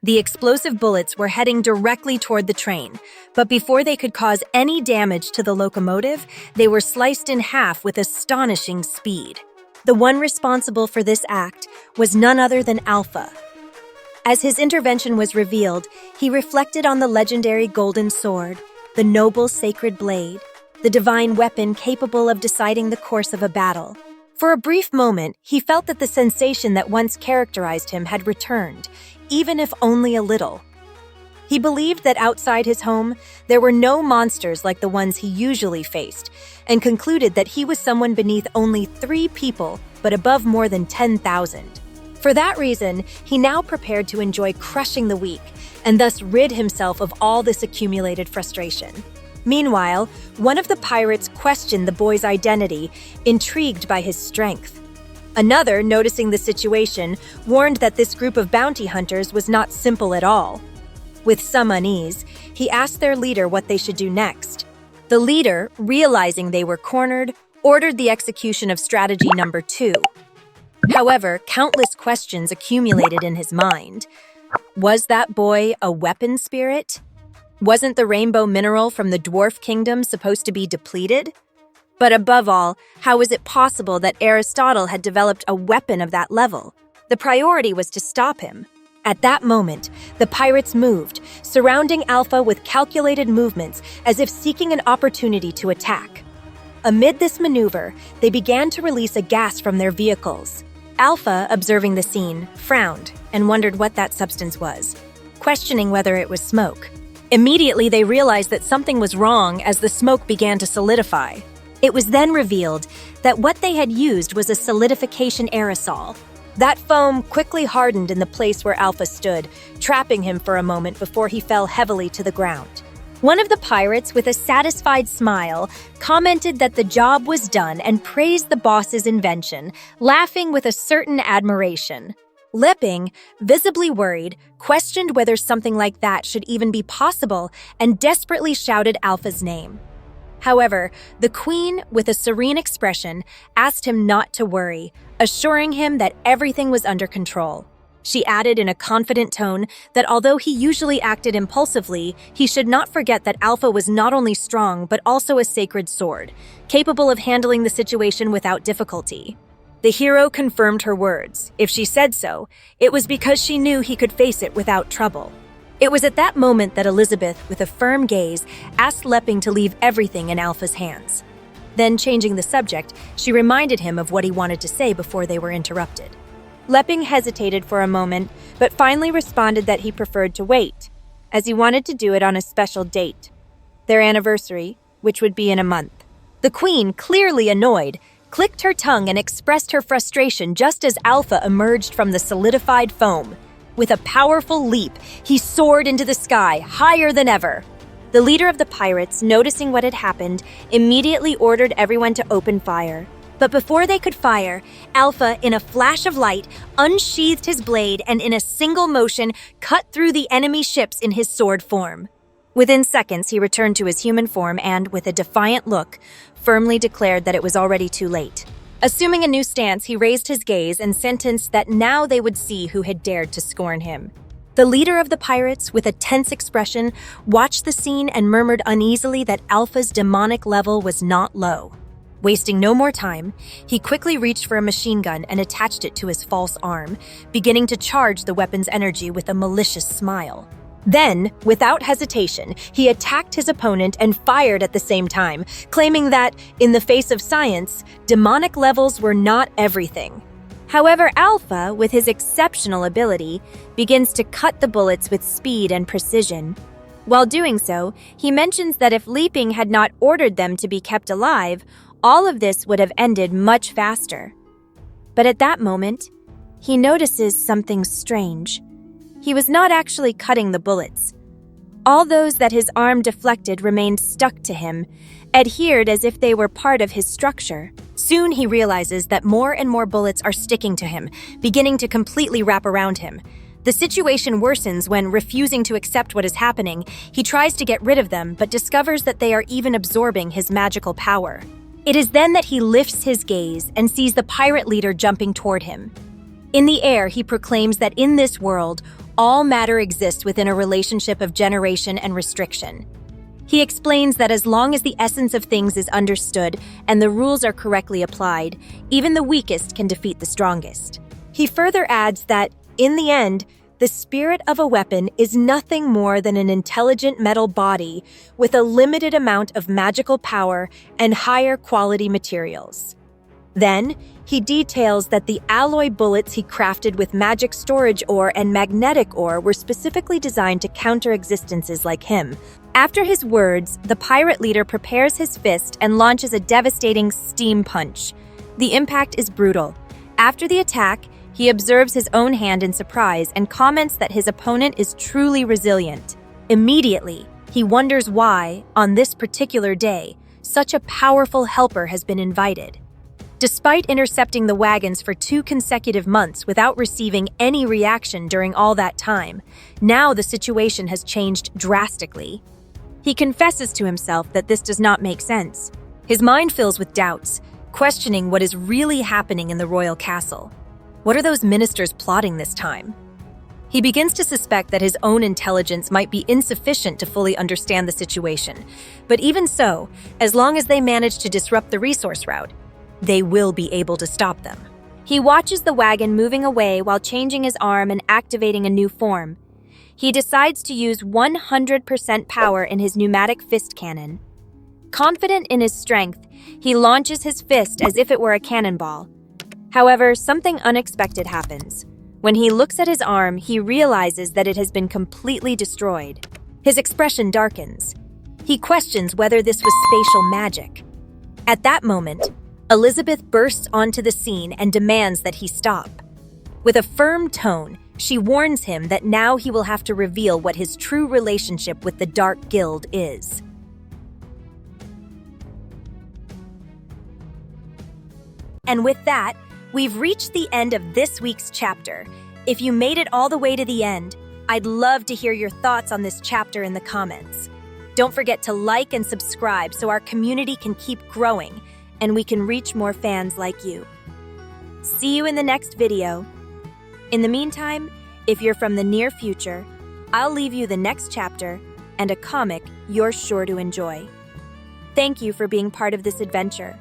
The explosive bullets were heading directly toward the train, but before they could cause any damage to the locomotive, they were sliced in half with astonishing speed. The one responsible for this act was none other than Alpha. As his intervention was revealed, he reflected on the legendary golden sword, the noble sacred blade, the divine weapon capable of deciding the course of a battle. For a brief moment, he felt that the sensation that once characterized him had returned, even if only a little. He believed that outside his home, there were no monsters like the ones he usually faced, and concluded that he was someone beneath only 3 people, but above more than 10,000. For that reason, he now prepared to enjoy crushing the weak, and thus rid himself of all this accumulated frustration. Meanwhile, one of the pirates questioned the boy's identity, intrigued by his strength. Another, noticing the situation, warned that this group of bounty hunters was not simple at all. With some unease, he asked their leader what they should do next. The leader, realizing they were cornered, ordered the execution of strategy number 2. However, countless questions accumulated in his mind. Was that boy a weapon spirit? Wasn't the rainbow mineral from the dwarf kingdom supposed to be depleted? But above all, how was it possible that Aristotle had developed a weapon of that level? The priority was to stop him. At that moment, the pirates moved, surrounding Alpha with calculated movements as if seeking an opportunity to attack. Amid this maneuver, they began to release a gas from their vehicles. Alpha, observing the scene, frowned and wondered what that substance was, questioning whether it was smoke. Immediately, they realized that something was wrong as the smoke began to solidify. It was then revealed that what they had used was a solidification aerosol. That foam quickly hardened in the place where Alpha stood, trapping him for a moment before he fell heavily to the ground. One of the pirates, with a satisfied smile, commented that the job was done and praised the boss's invention, laughing with a certain admiration. Lipping, visibly worried, questioned whether something like that should even be possible and desperately shouted Alpha's name. However, the queen, with a serene expression, asked him not to worry, assuring him that everything was under control. She added in a confident tone that although he usually acted impulsively, he should not forget that Alpha was not only strong but also a sacred sword, capable of handling the situation without difficulty. The hero confirmed her words. If she said so, it was because she knew he could face it without trouble. It was at that moment that Elizabeth, with a firm gaze, asked Lepping to leave everything in Alpha's hands. Then, changing the subject, she reminded him of what he wanted to say before they were interrupted. Lepping hesitated for a moment, but finally responded that he preferred to wait, as he wanted to do it on a special date, their anniversary, which would be in a month. The queen, clearly annoyed, clicked her tongue and expressed her frustration just as Alpha emerged from the solidified foam. With a powerful leap, he soared into the sky, higher than ever. The leader of the pirates, noticing what had happened, immediately ordered everyone to open fire. But before they could fire, Alpha, in a flash of light, unsheathed his blade and in a single motion cut through the enemy ships in his sword form. Within seconds, he returned to his human form and, with a defiant look, firmly declared that it was already too late. Assuming a new stance, he raised his gaze and sentenced that now they would see who had dared to scorn him. The leader of the pirates, with a tense expression, watched the scene and murmured uneasily that Alpha's demonic level was not low. Wasting no more time, he quickly reached for a machine gun and attached it to his false arm, beginning to charge the weapon's energy with a malicious smile. Then, without hesitation, he attacked his opponent and fired at the same time, claiming that, in the face of science, demonic levels were not everything. However, Alpha, with his exceptional ability, begins to cut the bullets with speed and precision. While doing so, he mentions that if Leaping had not ordered them to be kept alive, all of this would have ended much faster. But at that moment, he notices something strange. He was not actually cutting the bullets. All those that his arm deflected remained stuck to him, adhered as if they were part of his structure. Soon he realizes that more and more bullets are sticking to him, beginning to completely wrap around him. The situation worsens when, refusing to accept what is happening, he tries to get rid of them but discovers that they are even absorbing his magical power. It is then that he lifts his gaze and sees the pirate leader jumping toward him. In the air, he proclaims that in this world, all matter exists within a relationship of generation and restriction. He explains that as long as the essence of things is understood and the rules are correctly applied, even the weakest can defeat the strongest. He further adds that, in the end, the spirit of a weapon is nothing more than an intelligent metal body with a limited amount of magical power and higher quality materials. Then, he details that the alloy bullets he crafted with magic storage ore and magnetic ore were specifically designed to counter existences like him. After his words, the pirate leader prepares his fist and launches a devastating steam punch. The impact is brutal. After the attack, he observes his own hand in surprise and comments that his opponent is truly resilient. Immediately, he wonders why, on this particular day, such a powerful helper has been invited. Despite intercepting the wagons for 2 consecutive months without receiving any reaction during all that time, now the situation has changed drastically. He confesses to himself that this does not make sense. His mind fills with doubts, questioning what is really happening in the royal castle. What are those ministers plotting this time? He begins to suspect that his own intelligence might be insufficient to fully understand the situation. But even so, as long as they manage to disrupt the resource route, they will be able to stop them. He watches the wagon moving away while changing his arm and activating a new form. He decides to use 100% power in his pneumatic fist cannon. Confident in his strength, he launches his fist as if it were a cannonball. However, something unexpected happens. When he looks at his arm, he realizes that it has been completely destroyed. His expression darkens. He questions whether this was spatial magic. At that moment, Elizabeth bursts onto the scene and demands that he stop. With a firm tone, she warns him that now he will have to reveal what his true relationship with the Dark Guild is. And with that, we've reached the end of this week's chapter. If you made it all the way to the end, I'd love to hear your thoughts on this chapter in the comments. Don't forget to like and subscribe so our community can keep growing and we can reach more fans like you. See you in the next video. In the meantime, if you're from the near future, I'll leave you the next chapter and a comic you're sure to enjoy. Thank you for being part of this adventure.